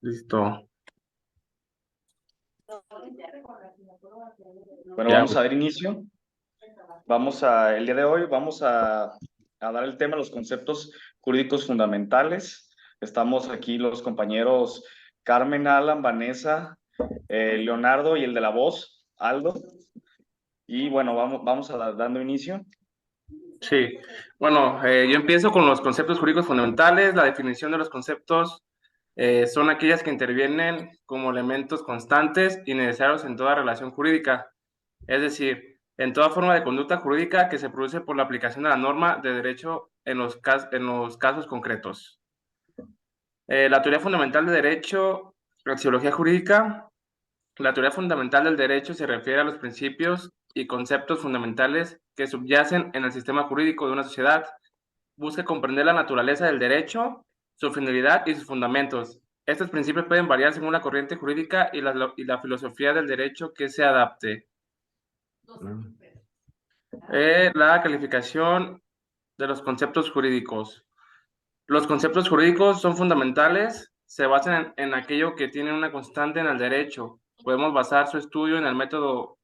Listo. Bueno, Ya, vamos a dar inicio. El día de hoy vamos a dar el tema de los conceptos jurídicos fundamentales. Estamos aquí los compañeros Carmen, Alan, Vanessa, Leonardo y el de la voz, Aldo. Y bueno, vamos dando inicio. sí. Bueno, yo empiezo con los conceptos jurídicos fundamentales. La definición de los conceptos son aquellas que intervienen como elementos constantes y necesarios en toda relación jurídica. Es decir, en toda forma de conducta jurídica que se produce por la aplicación de la norma de derecho en los casos concretos. La teoría fundamental de derecho, axiología jurídica. La teoría fundamental del derecho se refiere a los principios y conceptos fundamentales que subyacen en el sistema jurídico de una sociedad. Busca comprender la naturaleza del derecho, su finalidad y sus fundamentos. Estos principios pueden variar según la corriente jurídica y la filosofía del derecho que se adapte. La calificación de los conceptos jurídicos. Los conceptos jurídicos son fundamentales, se basan en aquello que tiene una constante en el derecho. Podemos basar su estudio en el método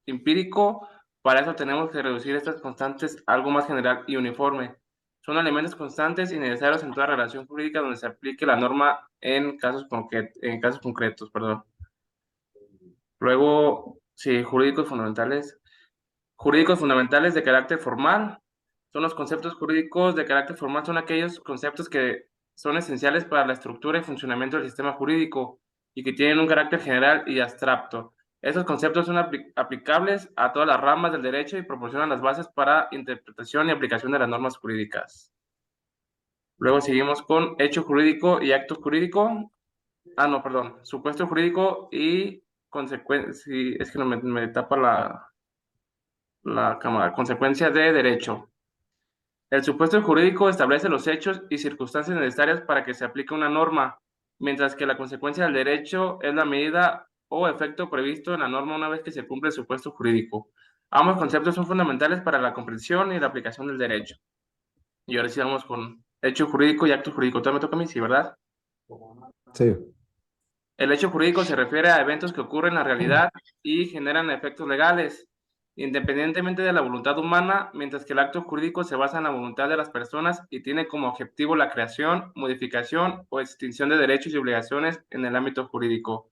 empírico, para eso tenemos que reducir estas constantes a algo más general y uniforme. Son elementos constantes y necesarios en toda relación jurídica donde se aplique la norma en casos concretos, perdón. Luego, sí, jurídicos fundamentales. Jurídicos fundamentales de carácter formal. Son los conceptos jurídicos de carácter formal, son aquellos conceptos que son esenciales para la estructura y funcionamiento del sistema jurídico y que tienen un carácter general y abstracto. Esos conceptos son aplicables a todas las ramas del derecho y proporcionan las bases para interpretación y aplicación de las normas jurídicas. Luego seguimos con hecho jurídico y acto jurídico. Ah, no, perdón. Supuesto jurídico y consecuencia. Sí, es que no me tapa la cámara. Consecuencia de derecho. El supuesto jurídico establece los hechos y circunstancias necesarias para que se aplique una norma, mientras que la consecuencia del derecho es la medida o efecto previsto en la norma una vez que se cumple el supuesto jurídico. Ambos conceptos son fundamentales para la comprensión y la aplicación del derecho. Y ahora sí vamos con hecho jurídico y acto jurídico. Todavía me toca a mí, sí, ¿verdad? Sí. El hecho jurídico se refiere a eventos que ocurren en la realidad y generan efectos legales, independientemente de la voluntad humana, mientras que el acto jurídico se basa en la voluntad de las personas y tiene como objetivo la creación, modificación o extinción de derechos y obligaciones en el ámbito jurídico.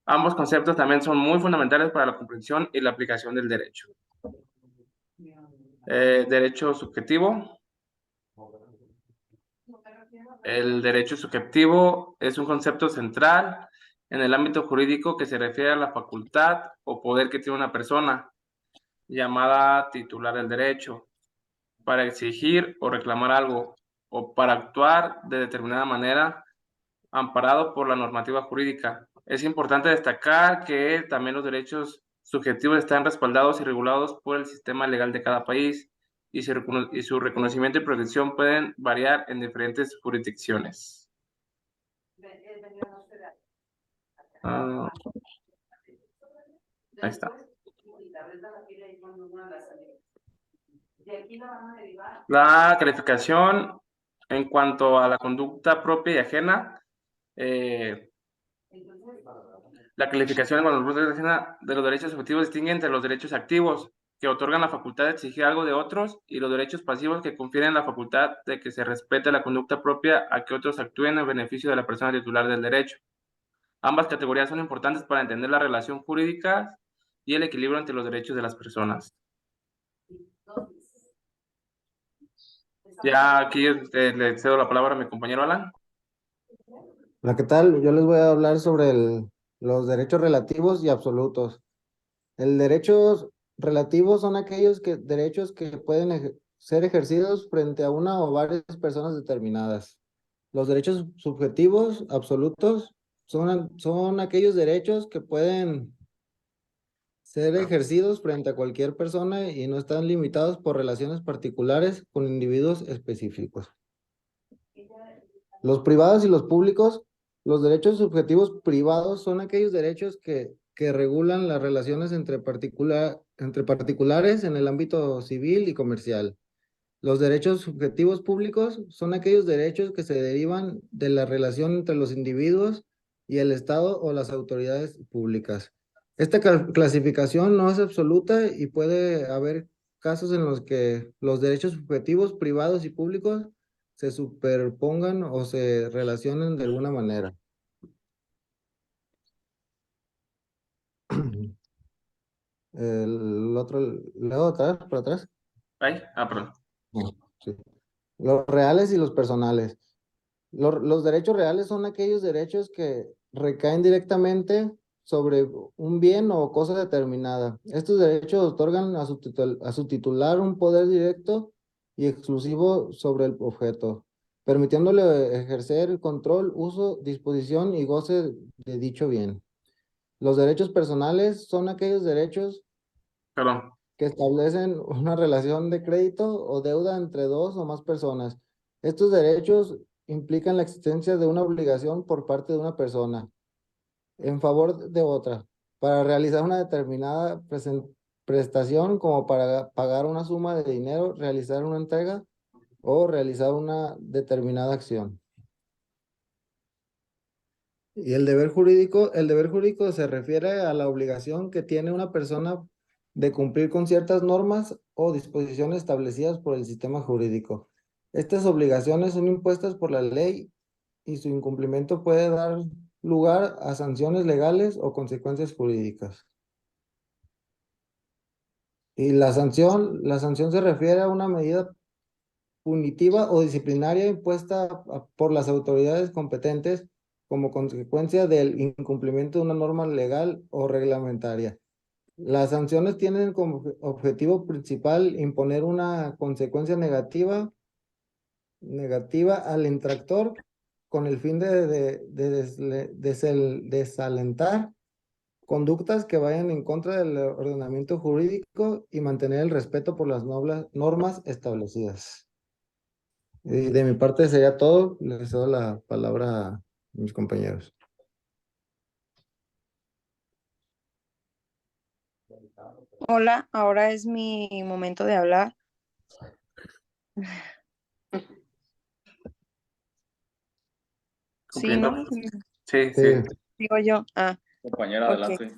Ambos conceptos también son muy fundamentales para la comprensión y la aplicación del derecho. Derecho subjetivo. El derecho subjetivo es un concepto central en el ámbito jurídico que se refiere a la facultad o poder que tiene una persona, llamada titular del derecho, para exigir o reclamar algo, o para actuar de determinada manera, amparado por la normativa jurídica. Es importante destacar que también los derechos subjetivos están respaldados y regulados por el sistema legal de cada país, y su reconocimiento y protección pueden variar en diferentes jurisdicciones. Ah, ahí está. La calificación en cuanto a la conducta propia y ajena, la calificación en cuanto a la conducta ajena de los derechos subjetivos distingue entre los derechos activos, que otorgan la facultad de exigir algo de otros, y los derechos pasivos, que confieren la facultad de que se respete la conducta propia a que otros actúen en beneficio de la persona titular del derecho. Ambas categorías son importantes para entender la relación jurídica y el equilibrio entre los derechos de las personas. Ya aquí le cedo la palabra a mi compañero Alan. Hola, ¿qué tal? Yo les voy a hablar sobre los derechos relativos y absolutos. El derechos relativos son aquellos derechos que pueden ser ejercidos frente a una o varias personas determinadas. Los derechos subjetivos absolutos son aquellos derechos que pueden ser ejercidos frente a cualquier persona y no están limitados por relaciones particulares con individuos específicos. Los privados y los públicos, los derechos subjetivos privados son aquellos derechos que regulan las relaciones entre particulares en el ámbito civil y comercial. Los derechos subjetivos públicos son aquellos derechos que se derivan de la relación entre los individuos y el Estado o las autoridades públicas. Esta clasificación no es absoluta y puede haber casos en los que los derechos subjetivos, privados y públicos se superpongan o se relacionen de alguna manera. El otro, leo atrás, para atrás. Ay, perdón. No, sí. Los reales y los personales. Los derechos reales son aquellos derechos que recaen directamente sobre un bien o cosa determinada. Estos derechos otorgan a a su titular un poder directo y exclusivo sobre el objeto, permitiéndole ejercer el control, uso, disposición y goce de dicho bien. Los derechos personales son aquellos derechos Perdón. que establecen una relación de crédito o deuda entre dos o más personas. Estos derechos implican la existencia de una obligación por parte de una persona en favor de otra para realizar una determinada prestación, como para pagar una suma de dinero, realizar una entrega o realizar una determinada acción. Y el deber jurídico se refiere a la obligación que tiene una persona de cumplir con ciertas normas o disposiciones establecidas por el sistema jurídico. Estas obligaciones son impuestas por la ley y su incumplimiento puede dar lugar a sanciones legales o consecuencias jurídicas. Y la sanción se refiere a una medida punitiva o disciplinaria impuesta por las autoridades competentes como consecuencia del incumplimiento de una norma legal o reglamentaria. Las sanciones tienen como objetivo principal imponer una consecuencia negativa al infractor con el fin de desalentar conductas que vayan en contra del ordenamiento jurídico y mantener el respeto por las normas establecidas. Y de mi parte sería todo. Les doy la palabra a mis compañeros. Hola, ahora es mi momento de hablar. Sí, Cumpliendo. ¿no? Sí, Sí, sí. Digo yo. Compañera, Ok. adelante.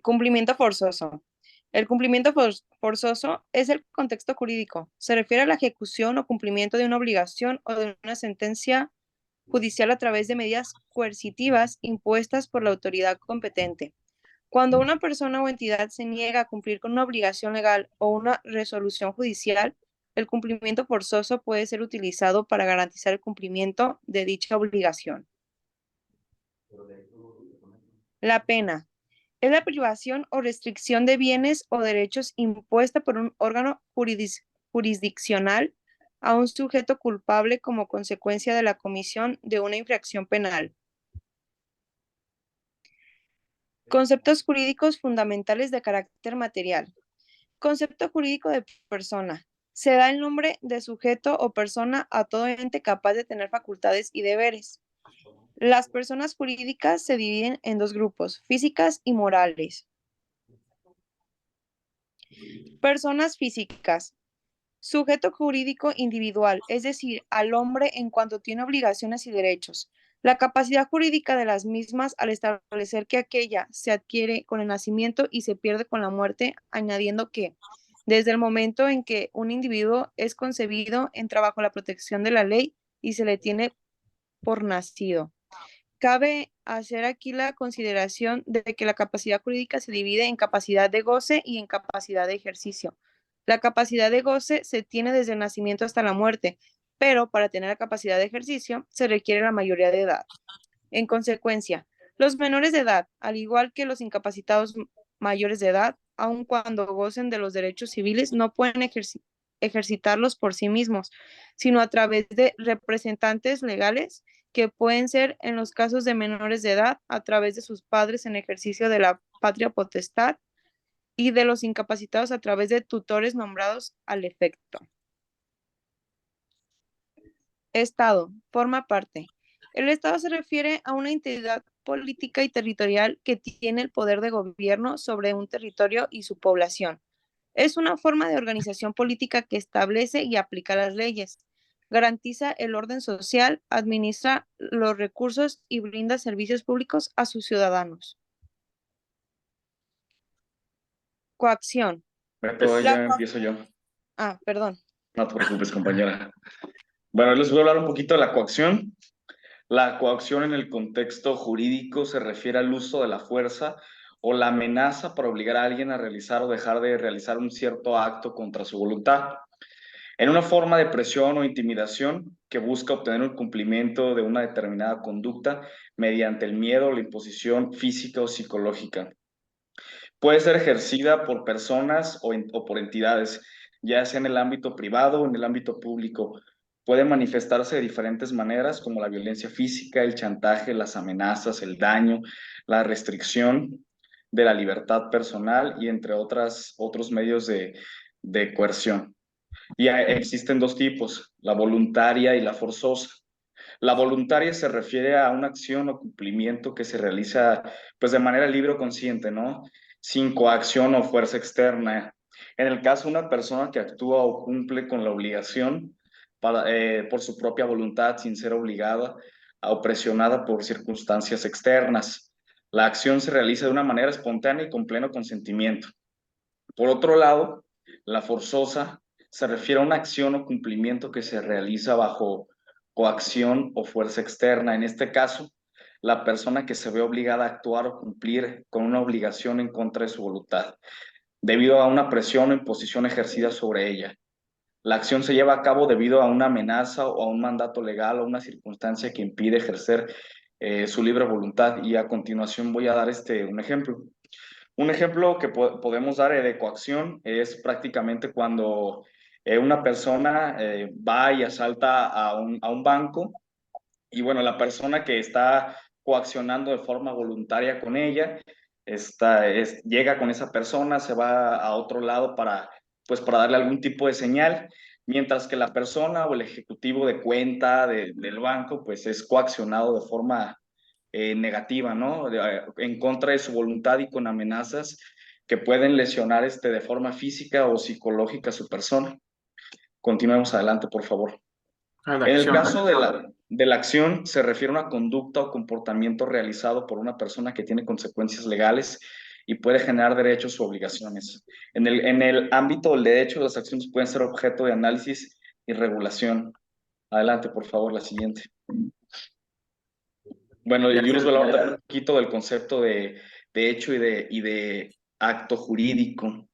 Cumplimiento forzoso. El cumplimiento forzoso es el contexto jurídico. Se refiere a la ejecución o cumplimiento de una obligación o de una sentencia judicial a través de medidas coercitivas impuestas por la autoridad competente. Cuando una persona o entidad se niega a cumplir con una obligación legal o una resolución judicial, el cumplimiento forzoso puede ser utilizado para garantizar el cumplimiento de dicha obligación. La pena es la privación o restricción de bienes o derechos impuesta por un órgano jurisdiccional a un sujeto culpable como consecuencia de la comisión de una infracción penal. Conceptos jurídicos fundamentales de carácter material. Concepto jurídico de persona. Se da el nombre de sujeto o persona a todo ente capaz de tener facultades y deberes. Las personas jurídicas se dividen en dos grupos, físicas y morales. Personas físicas. Sujeto jurídico individual, es decir, al hombre en cuanto tiene obligaciones y derechos. La capacidad jurídica de las mismas al establecer que aquella se adquiere con el nacimiento y se pierde con la muerte, añadiendo que desde el momento en que un individuo es concebido, entra bajo la protección de la ley y se le tiene por nacido. Cabe hacer aquí la consideración de que la capacidad jurídica se divide en capacidad de goce y en capacidad de ejercicio. La capacidad de goce se tiene desde el nacimiento hasta la muerte, pero para tener la capacidad de ejercicio se requiere la mayoría de edad. En consecuencia, los menores de edad, al igual que los incapacitados mayores de edad, aun cuando gocen de los derechos civiles, no pueden ejercitarlos por sí mismos, sino a través de representantes legales que pueden ser, en los casos de menores de edad, a través de sus padres en ejercicio de la patria potestad y de los incapacitados a través de tutores nombrados al efecto. Estado, forma parte. El Estado se refiere a una entidad política y territorial que tiene el poder de gobierno sobre un territorio y su población. Es una forma de organización política que establece y aplica las leyes. garantiza el orden social, administra los recursos y brinda servicios públicos a sus ciudadanos. Coacción. Beto, La ya coa- empiezo yo. Perdón. No te preocupes, compañera. Bueno, les voy a hablar un poquito de la coacción. La coacción en el contexto jurídico se refiere al uso de la fuerza o la amenaza para obligar a alguien a realizar o dejar de realizar un cierto acto contra su voluntad, en una forma de presión o intimidación que busca obtener un cumplimiento de una determinada conducta mediante el miedo o la imposición física o psicológica. Puede ser ejercida por personas o por entidades, ya sea en el ámbito privado o en el ámbito público. Puede manifestarse de diferentes maneras, como la violencia física, el chantaje, las amenazas, el daño, la restricción de la libertad personal y entre otros medios de coerción. Y existen dos tipos, la voluntaria y la forzosa. La voluntaria se refiere a una acción o cumplimiento que se realiza pues de manera libre o consciente, ¿no? Sin coacción o fuerza externa. En el caso de una persona que actúa o cumple con la obligación por su propia voluntad sin ser obligada o presionada por circunstancias externas. La acción se realiza de una manera espontánea y con pleno consentimiento. Por otro lado, la forzosa se refiere a una acción o cumplimiento que se realiza bajo coacción o fuerza externa. En este caso, la persona que se ve obligada a actuar o cumplir con una obligación en contra de su voluntad, debido a una presión o imposición ejercida sobre ella. La acción se lleva a cabo debido a una amenaza o a un mandato legal o una circunstancia que impide ejercer su libre voluntad. Y a continuación voy a dar un ejemplo. Un ejemplo que podemos dar de coacción es prácticamente cuando una persona va y asalta a un banco y bueno, la persona que está coaccionando de forma voluntaria con ella llega con esa persona, se va a otro lado pues, para darle algún tipo de señal, mientras que la persona o el ejecutivo de cuenta del banco pues es coaccionado de forma negativa, ¿no? En contra de su voluntad y con amenazas que pueden lesionar de forma física o psicológica a su persona. Continuemos adelante, por favor. La En el acción. caso de la acción, se refiere a una conducta o comportamiento realizado por una persona que tiene consecuencias legales y puede generar derechos u obligaciones. En el ámbito del derecho, las acciones pueden ser objeto de análisis y regulación. Adelante, por favor, la siguiente. Bueno, Ya yo les sé. voy a hablar un poquito del concepto de hecho y de acto jurídico.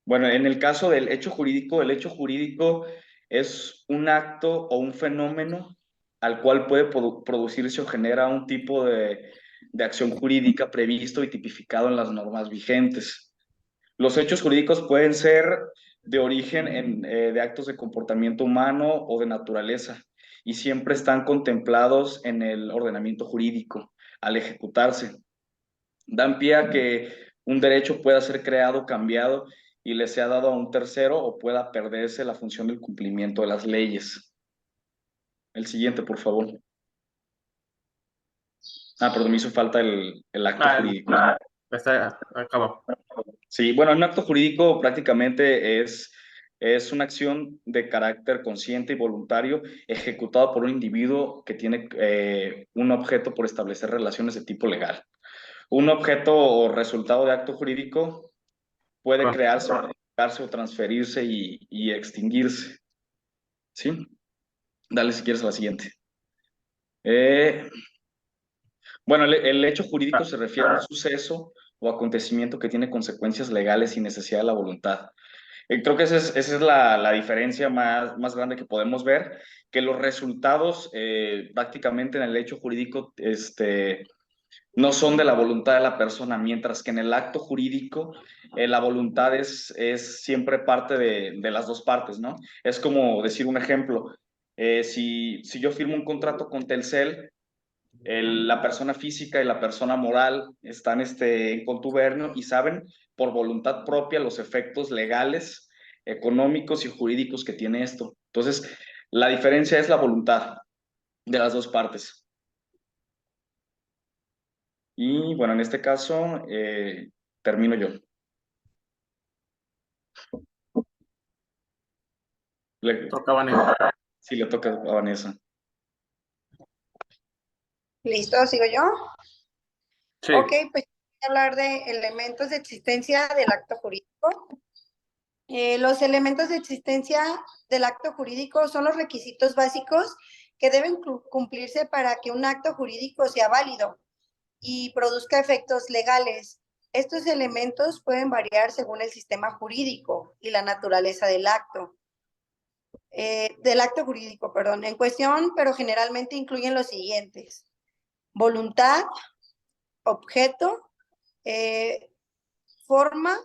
Bueno, en el caso del hecho jurídico, el hecho jurídico es un acto o un fenómeno al cual puede producirse o genera un tipo de acción jurídica previsto y tipificado en las normas vigentes. Los hechos jurídicos pueden ser de origen de actos de comportamiento humano o de naturaleza y siempre están contemplados en el ordenamiento jurídico al ejecutarse. Dan pie a que un derecho pueda ser creado, cambiado y le sea dado a un tercero o pueda perderse la función del cumplimiento de las leyes. El siguiente, por favor. Perdón, me hizo falta el acto jurídico. Acabó. Sí, bueno, un acto jurídico prácticamente es una acción de carácter consciente y voluntario ejecutada por un individuo que tiene un objeto por establecer relaciones de tipo legal. Un objeto o resultado de acto jurídico puede crearse, modificarse o transferirse y extinguirse. ¿Sí? Dale si quieres a la siguiente. Bueno, el hecho jurídico se refiere a un suceso o acontecimiento que tiene consecuencias legales sin necesidad de la voluntad. Creo que esa es la diferencia más grande que podemos ver, que los resultados prácticamente en el hecho jurídico no son de la voluntad de la persona, mientras que en el acto jurídico la voluntad es siempre parte de las dos partes, ¿no? Es como decir un ejemplo, si yo firmo un contrato con Telcel, la persona física y la persona moral están en contubernio y saben por voluntad propia los efectos legales, económicos y jurídicos que tiene esto. Entonces, la diferencia es la voluntad de las dos partes. Y bueno, en este caso, termino yo. Toca Vanessa. Sí, le toca a Vanessa. ¿Listo? ¿Sigo yo? Sí. Ok, pues voy a hablar de elementos de existencia del acto jurídico. Los elementos de existencia del acto jurídico son los requisitos básicos que deben cumplirse para que un acto jurídico sea válido y produzca efectos legales. Estos elementos pueden variar según el sistema jurídico y la naturaleza del acto. Jurídico, perdón, en cuestión, pero generalmente incluyen los siguientes: voluntad, objeto, forma.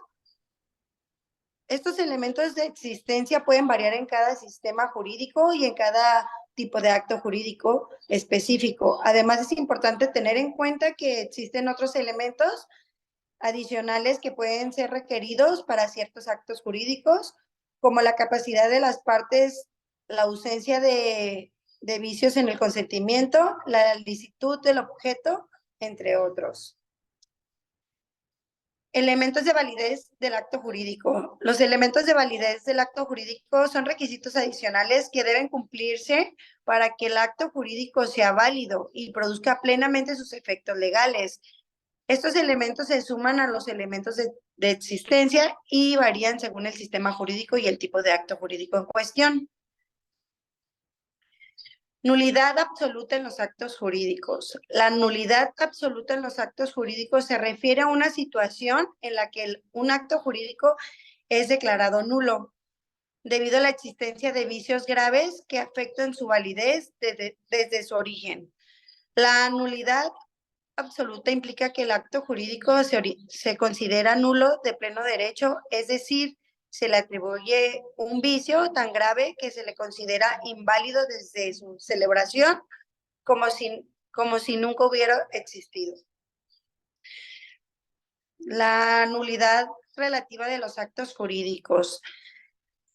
Estos elementos de existencia pueden variar en cada sistema jurídico y en cada tipo de acto jurídico específico. Además, es importante tener en cuenta que existen otros elementos adicionales que pueden ser requeridos para ciertos actos jurídicos, como la capacidad de las partes, la ausencia de vicios en el consentimiento, la licitud del objeto, entre otros. Elementos de validez del acto jurídico. Los elementos de validez del acto jurídico son requisitos adicionales que deben cumplirse para que el acto jurídico sea válido y produzca plenamente sus efectos legales. Estos elementos se suman a los elementos de existencia y varían según el sistema jurídico y el tipo de acto jurídico en cuestión. Nulidad absoluta en los actos jurídicos. La nulidad absoluta en los actos jurídicos se refiere a una situación en la que un acto jurídico es declarado nulo debido a la existencia de vicios graves que afectan su validez desde su origen. La nulidad absoluta implica que el acto jurídico se considera nulo de pleno derecho, es decir, se le atribuye un vicio tan grave que se le considera inválido desde su celebración, como si nunca hubiera existido. La nulidad relativa de los actos jurídicos.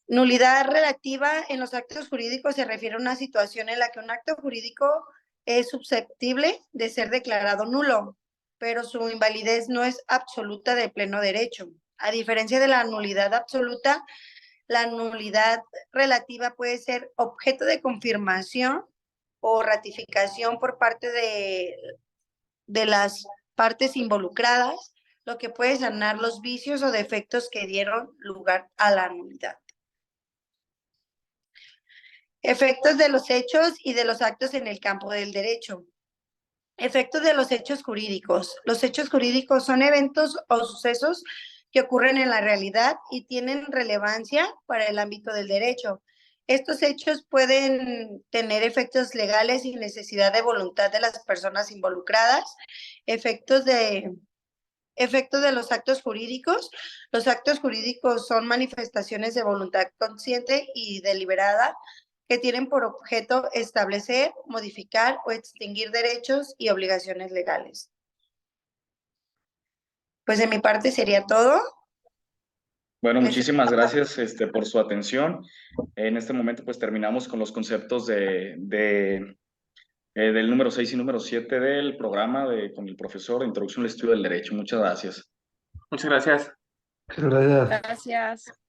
Nulidad relativa en los actos jurídicos se refiere a una situación en la que un acto jurídico es susceptible de ser declarado nulo, pero su invalidez no es absoluta de pleno derecho. A diferencia de la nulidad absoluta, la nulidad relativa puede ser objeto de confirmación o ratificación por parte de las partes involucradas, lo que puede sanar los vicios o defectos que dieron lugar a la nulidad. Efectos de los hechos y de los actos en el campo del derecho. Efectos de los hechos jurídicos. Los hechos jurídicos son eventos o sucesos que ocurren en la realidad y tienen relevancia para el ámbito del derecho. Estos hechos pueden tener efectos legales sin necesidad de voluntad de las personas involucradas. Efectos de los actos jurídicos. Los actos jurídicos son manifestaciones de voluntad consciente y deliberada que tienen por objeto establecer, modificar o extinguir derechos y obligaciones legales. Pues de mi parte sería todo. Bueno, muchísimas gracias por su atención. En este momento pues terminamos con los conceptos del número 6 y número 7 del programa con el profesor de Introducción al Estudio del Derecho. Muchas gracias. Muchas gracias. Gracias. Gracias.